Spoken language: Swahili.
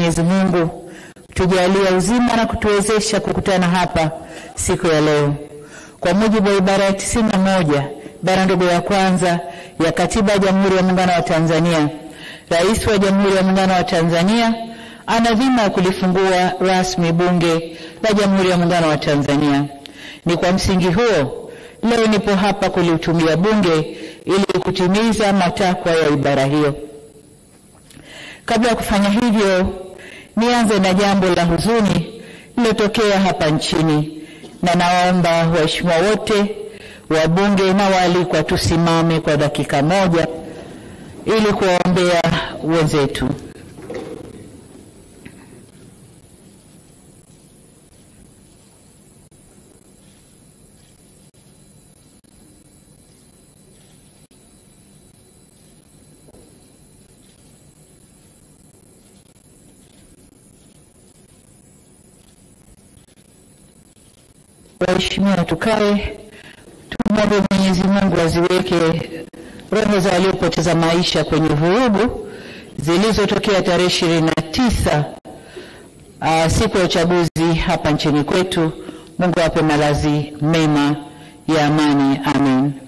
Mwenyezi Mungu tujalie uzima na kutuwezesha kukutana hapa siku ya leo. Kwa mujibu wa ibara ya 91 ibara ndogo ya kwanza ya Katiba ya Jamhuri ya Muungano wa Tanzania, Rais wa Jamhuri ya Muungano wa Tanzania ana dhima ya kulifungua rasmi Bunge la Jamhuri ya Muungano wa Tanzania. Ni kwa msingi huo leo nipo hapa kulitumia Bunge ili kutimiza matakwa ya ibara hiyo. Kabla ya kufanya hivyo, nianze na jambo la huzuni lililotokea hapa nchini, na nawaomba waheshimiwa wote wabunge na waalikwa tusimame kwa dakika moja ili kuwaombea wenzetu. Waheshimiwa, tukae tumwombe Mwenyezi Mungu aziweke roho za waliopoteza maisha kwenye vurugu zilizotokea tarehe 29 siku ya uchaguzi hapa nchini kwetu. Mungu awape malazi mema ya amani. Amen.